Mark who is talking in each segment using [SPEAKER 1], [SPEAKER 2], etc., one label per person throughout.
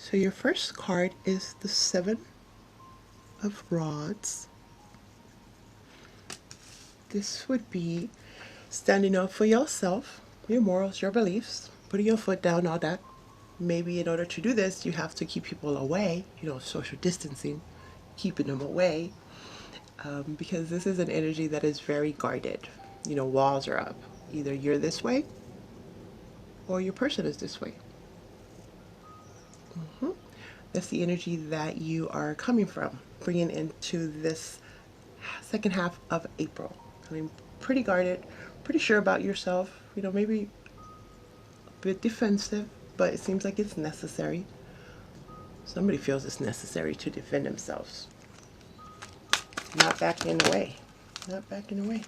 [SPEAKER 1] So your first card is the Seven of Rods. This would be standing up for yourself, your morals, your beliefs, putting your foot down, all that. Maybe in order to do this, you have to keep people away, social distancing, keeping them away, because this is an energy that is very guarded. Walls are up. Either you're this way or your person is this way. That's the energy that you are coming from, bringing into this second half of April. Feeling pretty guarded, pretty sure about yourself, maybe a bit defensive, but it seems like it's necessary. Somebody feels it's necessary to defend themselves. Not backing away. Not backing away.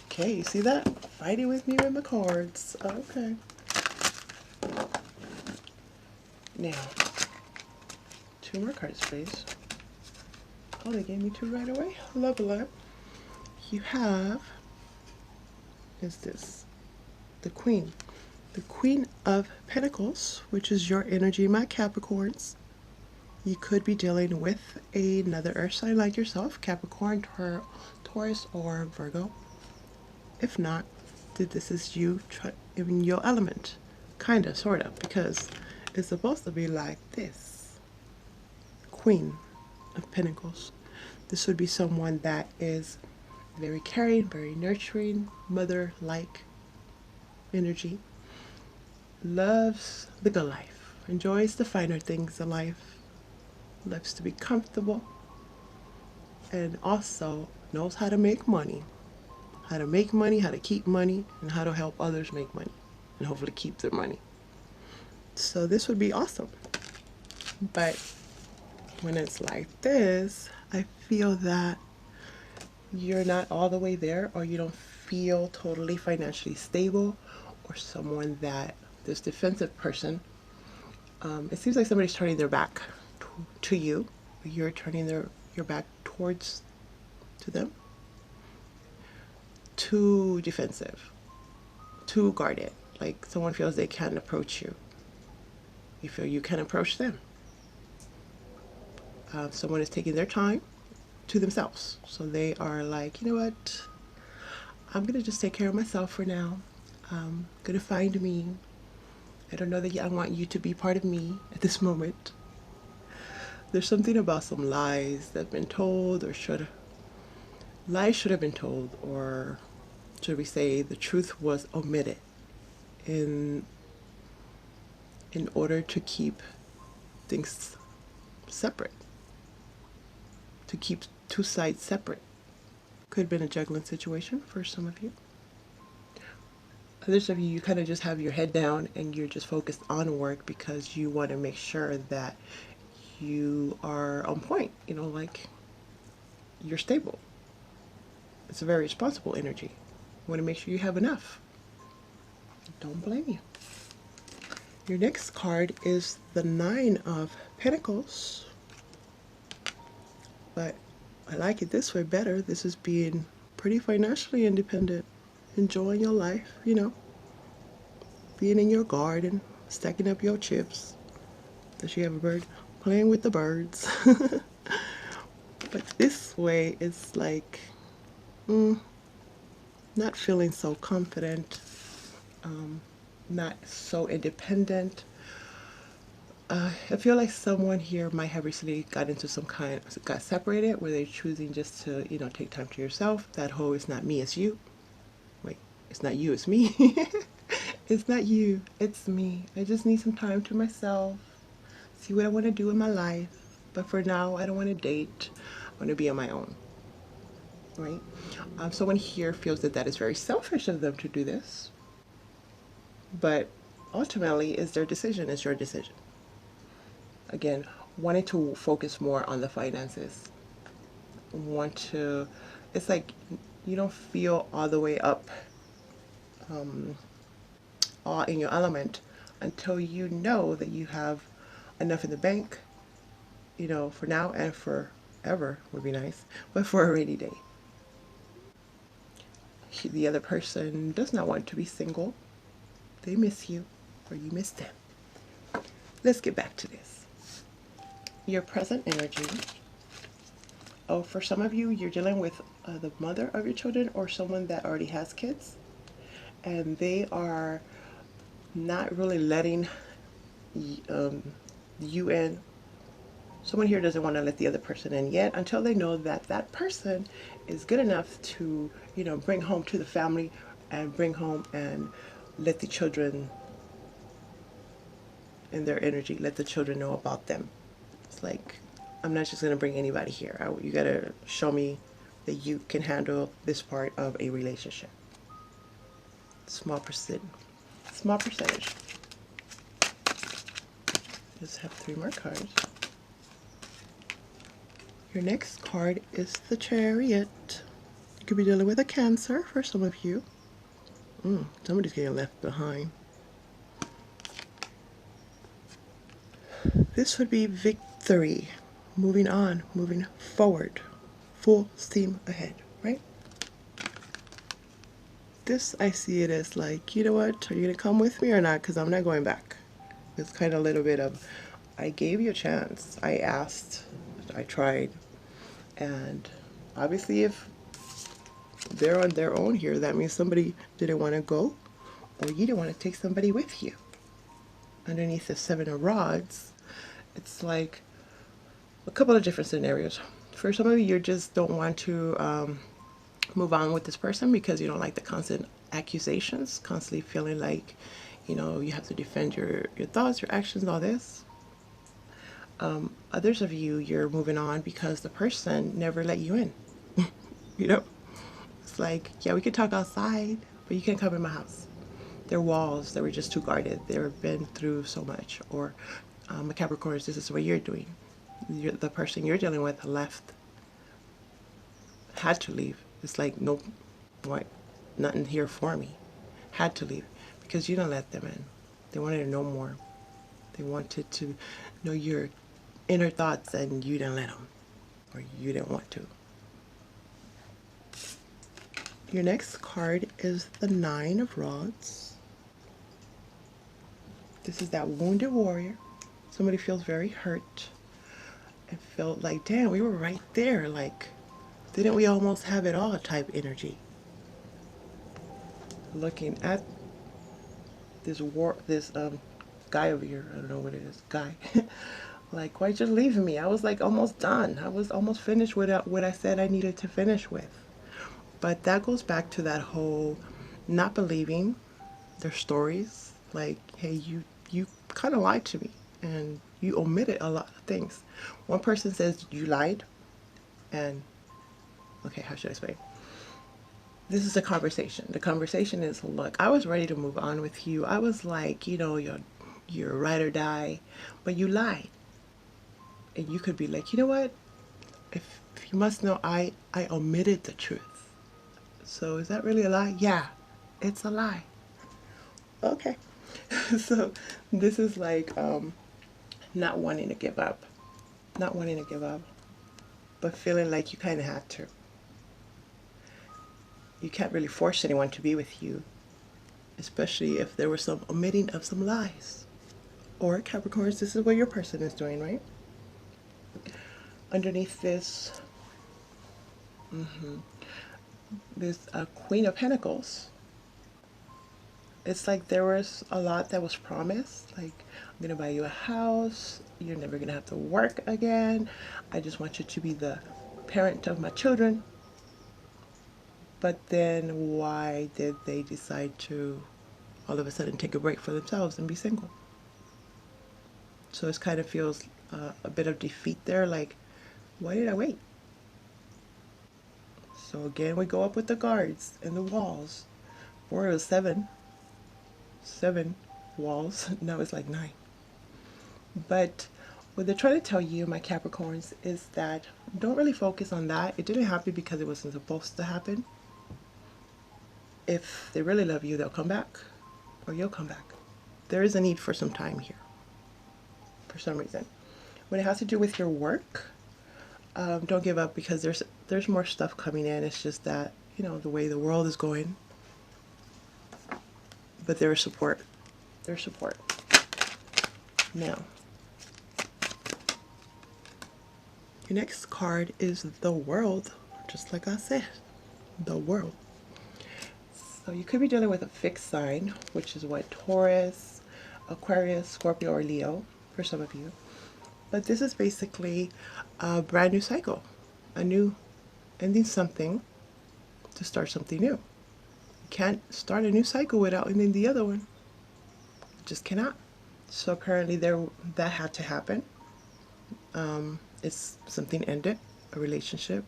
[SPEAKER 1] Okay, you see that? Fighting with me with my cards. Okay. Now, 2 more cards, please. Oh, they gave me 2 right away. Love a lot. You have, is this, the Queen. The Queen of Pentacles, which is your energy, my Capricorns. You could be dealing with another earth sign like yourself, Capricorn, Taurus, or Virgo. If not, this is you in your element. Kinda, sorta, because it's supposed to be like this. Queen of Pentacles. This would be someone that is very caring, very nurturing, mother-like energy. Loves the good life, enjoys the finer things in life, loves to be comfortable, and also knows how to make money. How to make money, how to keep money, and how to help others make money, and hopefully keep their money. So this would be awesome. But when it's like this, I feel that you're not all the way there, or you don't feel totally financially stable, or someone that this defensive person, it seems like somebody's turning their back to you, or you're turning your back to them. Too defensive, too guarded, like someone feels they can't approach you. You feel you can approach them. Someone is taking their time to themselves, so they are like, you know what, I'm gonna just take care of myself for now. I'm gonna find me. I don't know that I want you to be part of me at this moment. There's something about some lies that have been told, or lies should have been told, or should we say the truth was omitted in order to keep things separate, to keep 2 sides separate. Could have been a juggling situation for some of you. Others of you kind of just have your head down and you're just focused on work because you want to make sure that you are on point, like you're stable. It's a very responsible energy. You want to make sure you have enough. Don't blame you. Your next card is the 9 of Pentacles. But I like it this way better. This is being pretty financially independent, enjoying your life, being in your garden, stacking up your chips. Does she have a bird? Playing with the birds. But this way it's like, not feeling so confident, not so independent. I feel like someone here might have recently got separated, where they're choosing just to, take time to yourself. That whole "it's not me, it's you." Wait, it's not you, it's me. It's not you, it's me. I just need some time to myself, see what I want to do in my life. But for now, I don't want to date. I want to be on my own. Right? Someone here feels that is very selfish of them to do this. But ultimately, it's their decision, it's your decision. Again, wanting to focus more on the finances. It's like you don't feel all the way up, all in your element, until you know that you have enough in the bank, for now and forever would be nice, but for a rainy day. The other person does not want to be single. They miss you, or you miss them. let's get back to this. Your present energy. Oh, for some of you, you're dealing with the mother of your children or someone that already has kids, and they are not really letting you in. Someone here doesn't want to let the other person in yet until they know that that person is good enough to, you know, bring home to the family and bring home and let the children in their energy, let the children know about them. It's like, I'm not just going to bring anybody here. You got to show me that you can handle this part of a relationship. Small percentage. Small percentage. Just have 3 more cards. Your next card is the Chariot. You could be dealing with a Cancer for some of you. Somebody's getting left behind. This would be victory. Moving on, moving forward. Full steam ahead, right? This, I see it as like, you know what? Are you going to come with me or not? Because I'm not going back. It's kind of a little bit of, I gave you a chance. I asked. I tried. And obviously if they're on their own here, that means somebody didn't want to go or you didn't want to take somebody with you. Underneath the 7 of Rods, it's like a couple of different scenarios. For some of you, you just don't want to move on with this person because you don't like the constant accusations, constantly feeling like, you know, you have to defend your thoughts, your actions, all this. Others of you, you're moving on because the person never let you in. You know, it's like, yeah, we could talk outside, but you can't come in my house. There are walls that were just too guarded. They've been through so much. Or a Capricorn, this is what you're doing. The person you're dealing with left, had to leave. It's like, nope, what? Nothing here for me. Had to leave because you didn't let them in. They wanted to know more. They wanted to know your inner thoughts and you didn't let them, or you didn't want to. Your next card is the 9 of Rods. This is that wounded warrior. Somebody feels very hurt and felt like, damn, we were right there. Like, didn't we almost have it all type energy. Looking at this guy over here. I don't know what it is. Guy. Like, why'd you leave me? I was like almost done. I was almost finished with what I said I needed to finish with. But that goes back to that whole not believing their stories. Like, hey, you kind of lied to me and you omitted a lot of things. One person says you lied, and okay, how should I explain? This is a conversation. The conversation is, look, I was ready to move on with you. I was like, you know, you're ride or die, but you lied. And you could be like, you know what? If you must know, I omitted the truth. So is that really a lie? Yeah, it's a lie. Okay. So this is like not wanting to give up. Not wanting to give up, but feeling like you kind of have to. You can't really force anyone to be with you, especially if there was some omitting of some lies. Or Capricorns, this is what your person is doing, right? Underneath this, there's a Queen of Pentacles. It's like there was a lot that was promised, like, I'm gonna buy you a house, you're never gonna have to work again, I just want you to be the parent of my children. But then why did they decide to all of a sudden take a break for themselves and be single? So it kind of feels a bit of defeat there, like, why did I wait? So again, we go up with the guards and the walls. Before it was 7 walls, now it's like 9. But what they're trying to tell you, my Capricorns, is that don't really focus on that. It didn't happen because it wasn't supposed to happen. If they really love you, they'll come back, or you'll come back. There is a need for some time here, for some reason. When it has to do with your work, don't give up, because there's more stuff coming in. It's just that, you know, the way the world is going. But there's support. There's support. Now, your next card is the World, just like I said, the World. So you could be dealing with a fixed sign, which is what, Taurus, Aquarius, Scorpio, or Leo for some of you. But this is basically a brand new cycle, a new ending something to start something new. You can't start a new cycle without ending the other one. You just cannot. So currently that had to happen. It's something ended, a relationship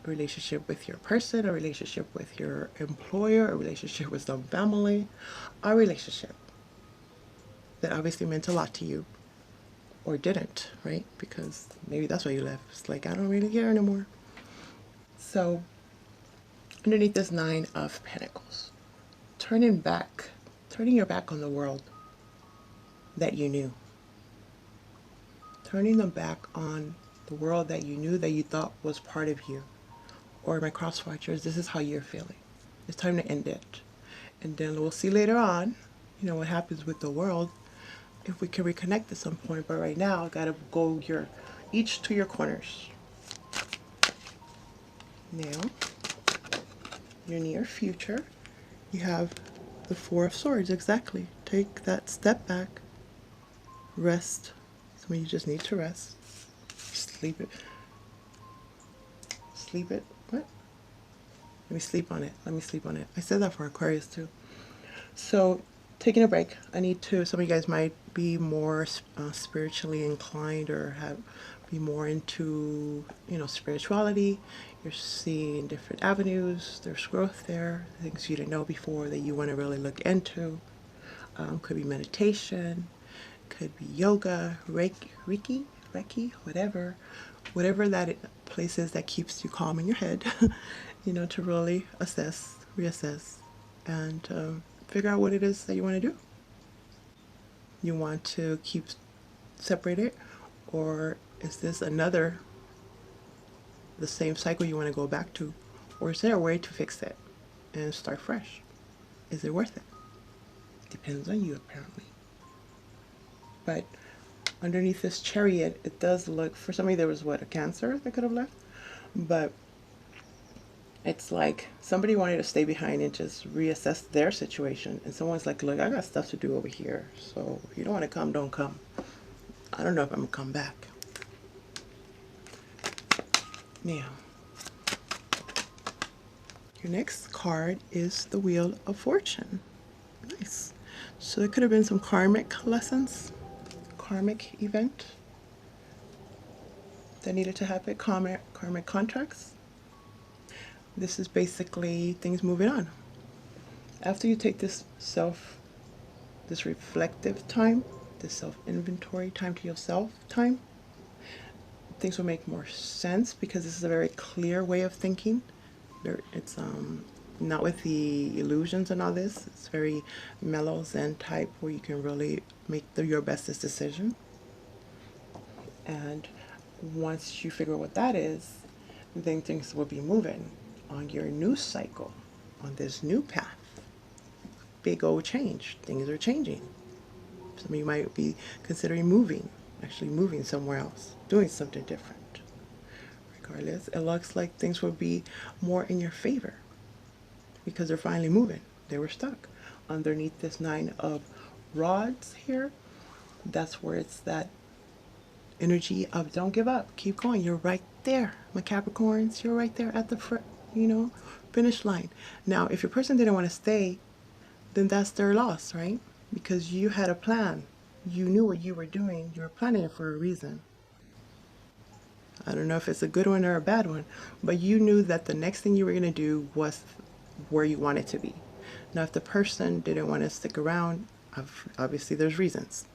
[SPEAKER 1] with your person, a relationship with your employer, a relationship with some family, a relationship that obviously meant a lot to you, or didn't, right? Because maybe that's why you left. It's like, I don't really care anymore. So underneath this Nine of Pentacles, turning your back on the world that you knew. Turning them back on the world that you knew, that you thought was part of you. Or my cross watchers, this is how you're feeling. It's time to end it. And then we'll see later on, what happens with the world, if we can reconnect at some point. But right now, I gotta go each to your corners. Now, your near future, you have the Four of Swords, exactly. Take that step back, rest. Some of you just need to rest. Sleep it. What? Let me sleep on it. I said that for Aquarius too. So, taking a break. Some of you guys might be more spiritually inclined, or be more into, spirituality. You're seeing different avenues. There's growth there. Things you didn't know before that you want to really look into. Could be meditation. Could be yoga, Reiki, whatever that place is that keeps you calm in your head, to really reassess, and figure out what it is that you want to do. You want to keep separated, or is this the same cycle you want to go back to, or is there a way to fix it and start fresh? Is it worth it? Depends on you, apparently. But underneath this Chariot, it does look, for somebody there was a Cancer that could have left, but it's like somebody wanted to stay behind and just reassess their situation, and someone's like, look, I got stuff to do over here, so if you don't want to come, don't come. I don't know if I'm gonna come back. Now, your next card is the Wheel of Fortune. Nice. So there could have been some karmic lessons, karmic event that needed to happen, karmic contracts. This is basically things moving on. After you take this reflective time, this self-inventory time to yourself time, things will make more sense, because this is a very clear way of thinking. It's not with the illusions and all this. It's very mellow Zen type, where you can really make your bestest decision. And once you figure out what that is, then things will be moving on your new cycle, on this new path. Big old change. Things are changing. Some of you might be considering actually moving somewhere else, doing something different. Regardless, it looks like things will be more in your favor, because they're finally moving. They were stuck. Underneath this Nine of Rods here, that's where it's that energy of don't give up, keep going. You're right there, my Capricorns. You're right there at the finish line. Now, if your person didn't want to stay, then that's their loss, right? Because you had a plan. You knew what you were doing. You were planning it for a reason. I don't know if it's a good one or a bad one, but you knew that the next thing you were going to do was where you wanted to be. Now, if the person didn't want to stick around, obviously there's reasons.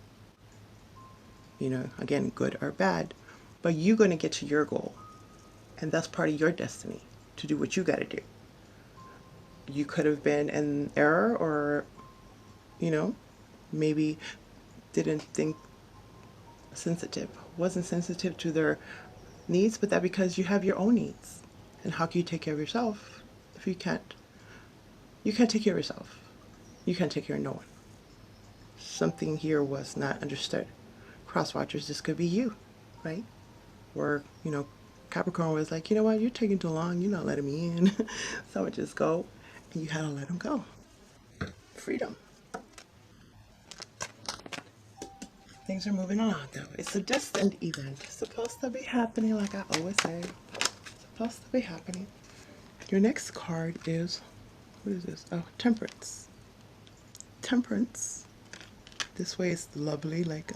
[SPEAKER 1] Again, good or bad, but you're going to get to your goal, and that's part of your destiny, to do what you got to do. You could have been in error, or maybe didn't think wasn't sensitive to their needs, but that because you have your own needs. And how can you take care of yourself if you can't? You can't take care of yourself. You can't take care of no one. Something here was not understood. cross watchers, this could be you, right? Or, you know, Capricorn was like, you know what, you're taking too long, you're not letting me in. So I would just go, and you had to let them go. Freedom. Things are moving along though. It's a distant event. It's supposed to be happening, like I always say. It's supposed to be happening. Your next card is, what is this? Oh, Temperance. Temperance. This way is lovely, like,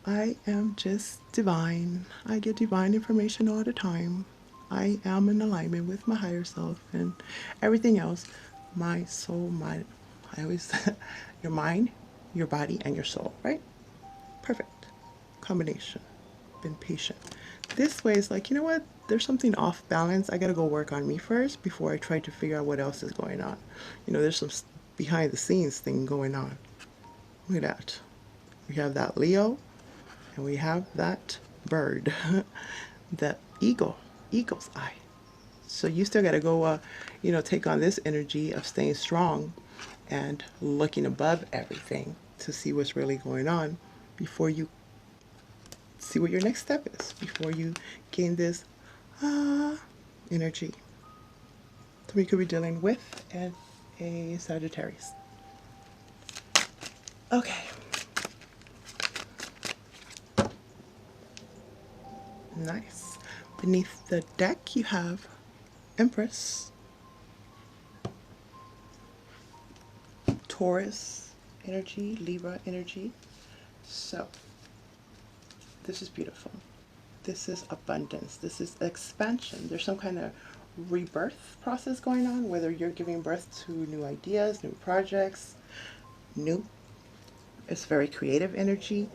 [SPEAKER 1] I am just divine. I get divine information all the time. I am in alignment with my higher self and everything else. My soul, I always, your mind, your body, and your soul, right? Perfect combination. Been patient. This way is like, you know what? There's something off balance. I gotta go work on me first before I try to figure out what else is going on. You know, there's some behind the scenes thing going on. Look at that. We have that Leo, and we have that bird, that eagle's eye. So you still got to go, you know, take on this energy of staying strong and looking above everything to see what's really going on before you see what your next step is, before you gain this energy. So we could be dealing with a Sagittarius. Okay. Nice. Beneath the deck you have Empress, Taurus energy, Libra energy. So this is beautiful. This is abundance. This is expansion. There's some kind of rebirth process going on, whether you're giving birth to new ideas, new projects, it's very creative energy.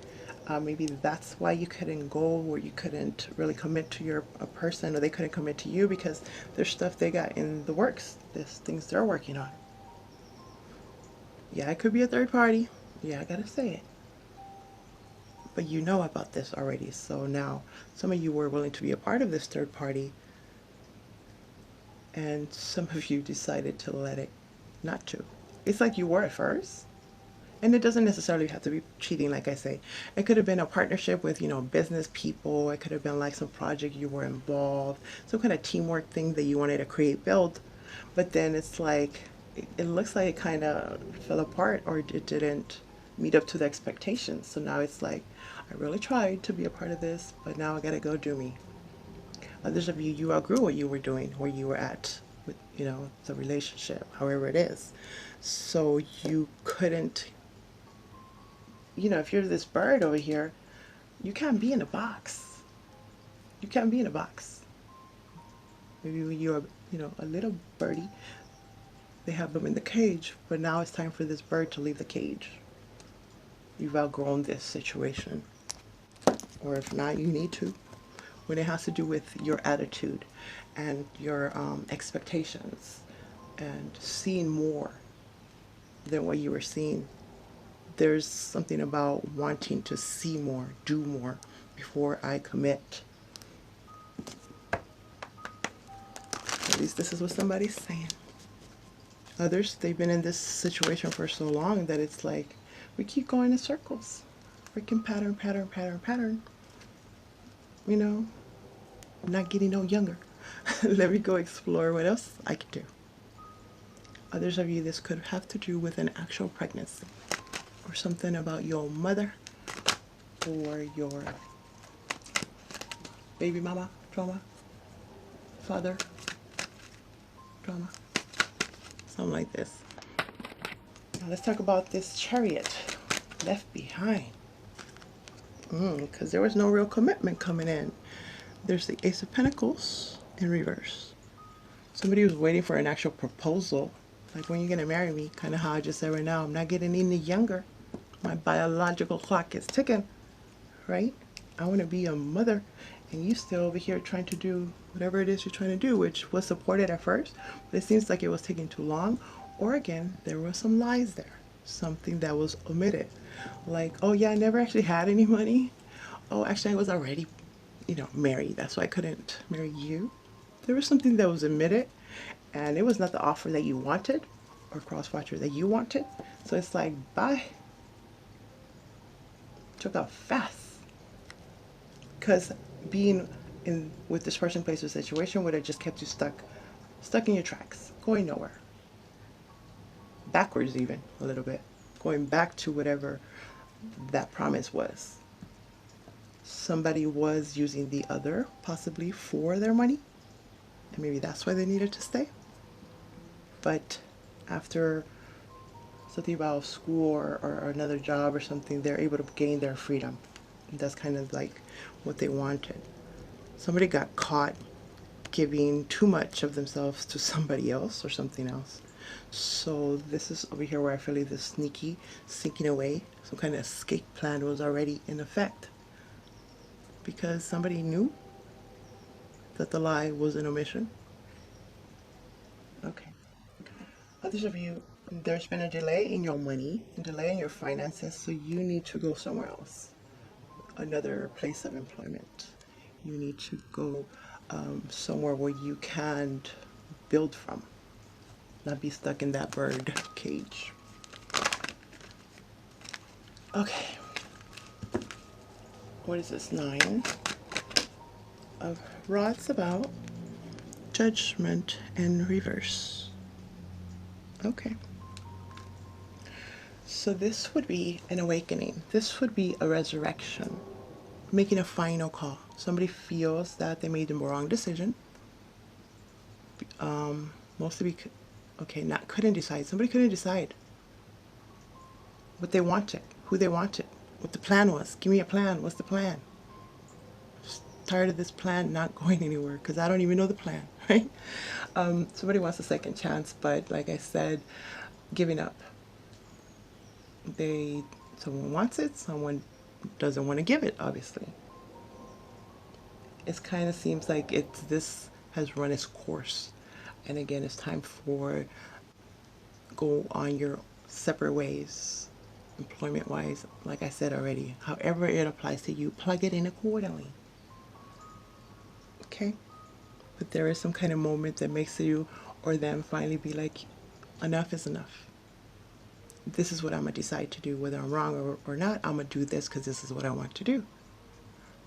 [SPEAKER 1] Maybe that's why you couldn't go, or you couldn't really commit to a person, or they couldn't commit to you because there's stuff they got in the works. There's things they're working on. Yeah, it could be a third party. Yeah, I gotta say it. But you know about this already. So now some of you were willing to be a part of this third party, and some of you decided to let it not to. It's like you were at first. And it doesn't necessarily have to be cheating, like I say. It could have been a partnership with, you know, business people. It could have been like some project you were involved, some kind of teamwork thing that you wanted to create, build. But then it's like, it looks like it kind of fell apart, or it didn't meet up to the expectations. So now it's like, I really tried to be a part of this, but now I got to go do me. Others of you, you outgrew what you were doing, where you were at with, you know, the relationship, however it is. So you couldn't, you know, if you're this bird over here, you can't be in a box. You can't be in a box. Maybe when you're, you know, a little birdie, they have them in the cage, but now it's time for this bird to leave the cage. You've outgrown this situation. Or if not, you need to. When it has to do with your attitude and your expectations and seeing more than what you were seeing. There's something about wanting to see more, do more before I commit. At least this is what somebody's saying. Others, they've been in this situation for so long that it's like we keep going in circles. Freaking pattern. You know, I'm not getting no younger. Let me go explore what else I could do. Others of you, this could have to do with an actual pregnancy, or something about your mother or your baby mama trauma, father trauma, something like this. Now let's talk about this Chariot, left behind. Because there was no real commitment coming in. There's the Ace of Pentacles in reverse. Somebody was waiting for an actual proposal. Like, when you're going to marry me? Kind of how I just said right now. I'm not getting any younger. My biological clock is ticking, right? I want to be a mother, and you still over here trying to do whatever it is you're trying to do, which was supported at first, but it seems like it was taking too long. Or again, there were some lies there. Something that was omitted. Like, oh yeah, I never actually had any money. Oh, actually I was already, you know, married. That's why I couldn't marry you. There was something that was omitted, and it was not the offer that you wanted, or cross-watcher that you wanted. So it's like, bye. took off fast. Because being in with this person, place, or situation would have just kept you stuck in your tracks, going nowhere. Backwards even a little bit. Going back to whatever that promise was. Somebody was using the other possibly for their money. And maybe that's why they needed to stay. But after something about school or another job or something, they're able to gain their freedom. And that's kind of like what they wanted. Somebody got caught giving too much of themselves to somebody else or something else. So this is over here where I feel like this sneaky sinking away. Some kind of escape plan was already in effect. Because somebody knew that the lie was an omission. Okay. Others of you, there's been a delay in your money, a delay in your finances, so you need to go somewhere else. Another place of employment. You need to go somewhere where you can build from, not be stuck in that bird cage. Okay. What is this? 9 of rods about judgment in reverse. Okay. So this would be an awakening. This would be a resurrection. Making a final call. Somebody feels that they made the wrong decision. Mostly because, couldn't decide. Somebody couldn't decide what they wanted, who they wanted, what the plan was. Give me a plan. What's the plan? Just tired of this plan not going anywhere because I don't even know the plan, right? Somebody wants a second chance, but like I said, giving up. Someone wants it, someone doesn't want to give it, obviously. It kind of seems like this has run its course. And again, it's time for go on your separate ways, employment-wise, like I said already. However it applies to you, plug it in accordingly. Okay? But there is some kind of moment that makes you or them finally be like, enough is enough. This is what I'm going to decide to do. Whether I'm wrong or not, I'm going to do this because this is what I want to do.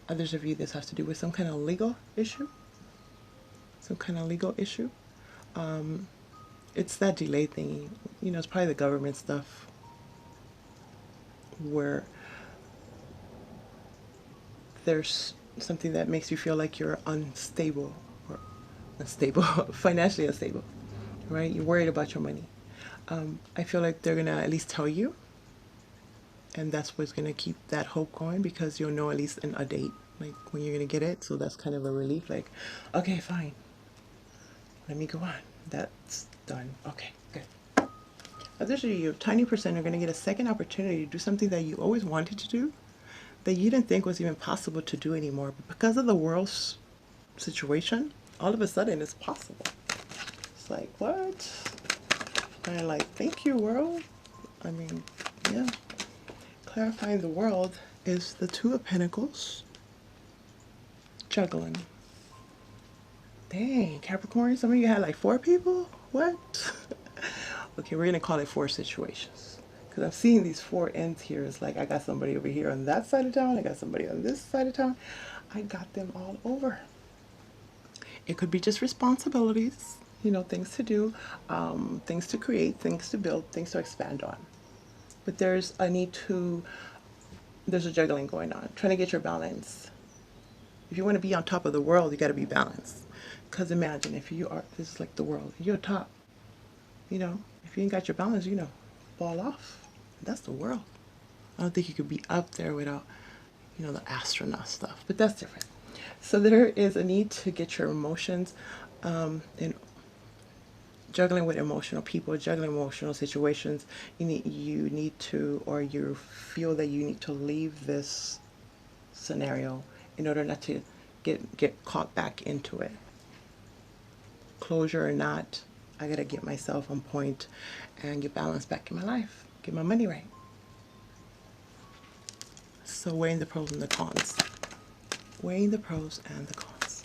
[SPEAKER 1] Others of you, this has to do with some kind of legal issue. It's that delay thing. You know, it's probably the government stuff where there's something that makes you feel like you're unstable, financially unstable, right? You're worried about your money. I feel like they're going to at least tell you, and that's what's going to keep that hope going, because you'll know at least in a date, like when you're going to get it. So that's kind of a relief, like, okay, fine, let me go on. That's done. Okay, good. Others of you, tiny percent, are going to get a second opportunity to do something that you always wanted to do, that you didn't think was even possible to do anymore. But because of the world's situation, all of a sudden it's possible. It's like, what? And like, thank you, world. I mean, yeah. Clarifying the world is the Two of Pentacles. Juggling. Dang, Capricorn, some of you had like 4 people? What? Okay, we're going to call it 4 situations. Because I'm seeing these 4 ends here. It's like I got somebody over here on that side of town. I got somebody on this side of town. I got them all over. It could be just responsibilities. You know, things to do, things to create, things to build, things to expand on. But there's a juggling going on, trying to get your balance. If you want to be on top of the world, you got to be balanced. Because imagine if this is like the world, you're top. You know, if you ain't got your balance, fall off. That's the world. I don't think you could be up there without, the astronaut stuff, but that's different. So there is a need to get your emotions in juggling with emotional people, juggling emotional situations. You need to, or you feel that you need to leave this scenario in order not to get caught back into it. Closure or not, I gotta get myself on point and get balance back in my life, get my money right. So weighing the pros and the cons. Weighing the pros and the cons.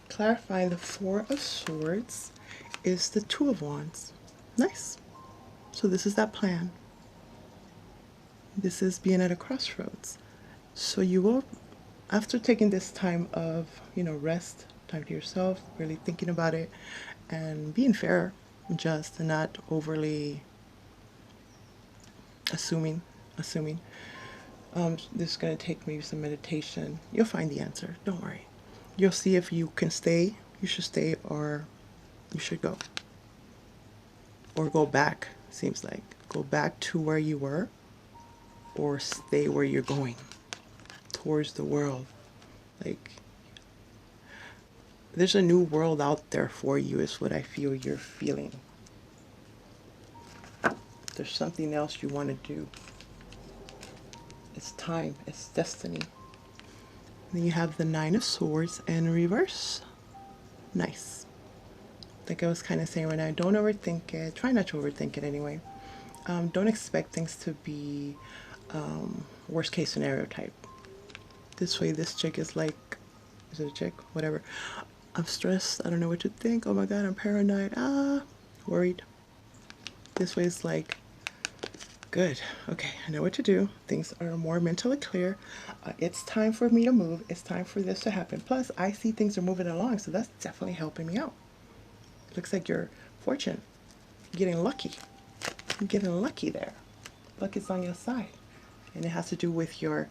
[SPEAKER 1] Clarifying the 4 of Swords is the 2 of Wands. Nice. So this is that plan. This is being at a crossroads. So you will, after taking this time of, rest, time to yourself, really thinking about it, and being fair, just, and not overly assuming. This is going to take maybe some meditation. You'll find the answer. Don't worry. You'll see if you can stay, you should stay, or you should go. Or go back, seems like. Go back to where you were, or stay where you're going, towards the world. Like, there's a new world out there for you, is what I feel you're feeling. There's something else you want to do. It's time. It's destiny. Then you have the Nine of Swords in reverse. Nice. Like I was kind of saying right now, don't overthink it. Try not to overthink it anyway. Don't expect things to be worst case scenario type. This way, this chick is like, is it a chick? Whatever. I'm stressed. I don't know what to think. Oh my God, I'm paranoid. Worried. This way is like, good. Okay, I know what to do. Things are more mentally clear. It's time for me to move. It's time for this to happen. Plus, I see things are moving along, so that's definitely helping me out. Looks like your fortune. You're getting lucky. You're getting lucky there. Luck is on your side. And it has to do with your,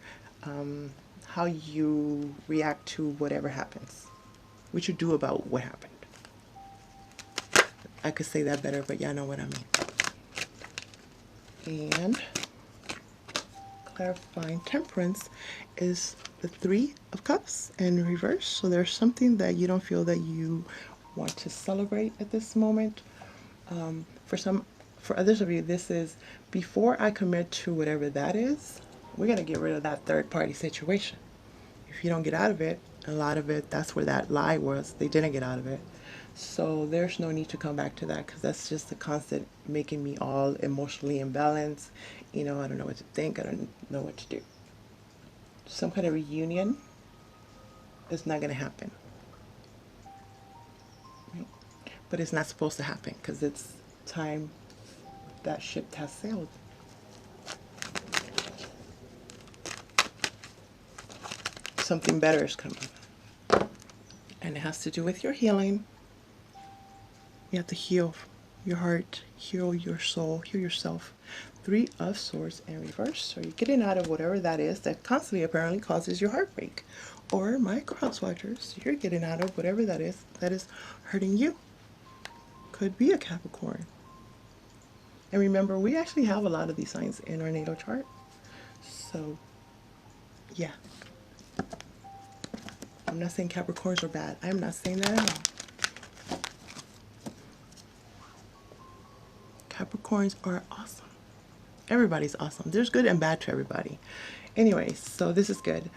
[SPEAKER 1] how you react to whatever happens. What you do about what happened. I could say that better, but y'all know what I mean. And clarifying Temperance is the Three of Cups in reverse. So there's something that you don't feel that you want to celebrate at this moment. For others of you, this is before I commit to whatever that is, we're going to get rid of that third party situation. If you don't get out of it, a lot of it, that's where that lie was. They didn't get out of it. So there's no need to come back to that, because that's just a constant making me all emotionally imbalanced. I don't know what to think. I don't know what to do. Some kind of reunion is not going to happen. But it's not supposed to happen, because it's time that ship has sailed. Something better is coming. And it has to do with your healing. You have to heal your heart, heal your soul, heal yourself. Three of Swords in reverse. So you're getting out of whatever that is that constantly apparently causes your heartbreak. Or my cross watchers, you're getting out of whatever that is hurting you. Could be a Capricorn. And remember, we actually have a lot of these signs in our natal chart. So, yeah. I'm not saying Capricorns are bad. I'm not saying that at all. Capricorns are awesome. Everybody's awesome. There's good and bad to everybody. Anyways, so this is good.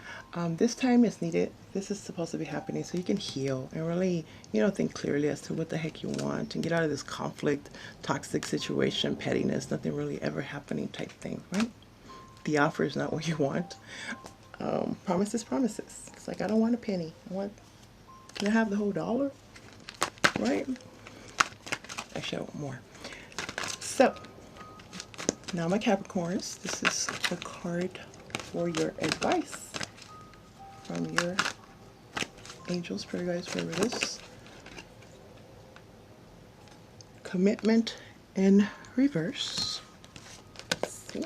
[SPEAKER 1] This time is needed. This is supposed to be happening so you can heal and really, think clearly as to what the heck you want and get out of this conflict, toxic situation, pettiness, nothing really ever happening type thing, right? The offer is not what you want. Promises. It's like, I don't want a penny. Can I have the whole dollar? Right? Actually, I want more. So, now my Capricorns, this is a card for your advice from your angels, spirit guides, whatever it is. Commitment in reverse. Let's see.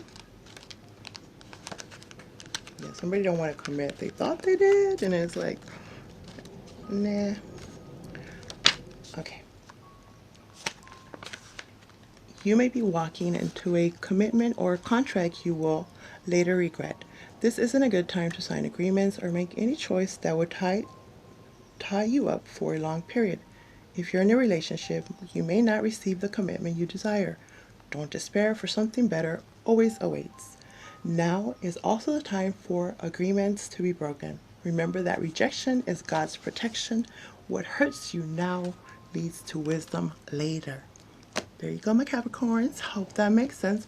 [SPEAKER 1] Yeah, somebody don't want to commit. They thought they did, and it's like, nah. Okay. You may be walking into a commitment or contract you will later regret. This isn't a good time to sign agreements or make any choice that would tie you up for a long period. If you're in a relationship, you may not receive the commitment you desire. Don't despair, for something better always awaits. Now is also the time for agreements to be broken. Remember that rejection is God's protection. What hurts you now leads to wisdom later. There you go, my Capricorns. Hope that makes sense.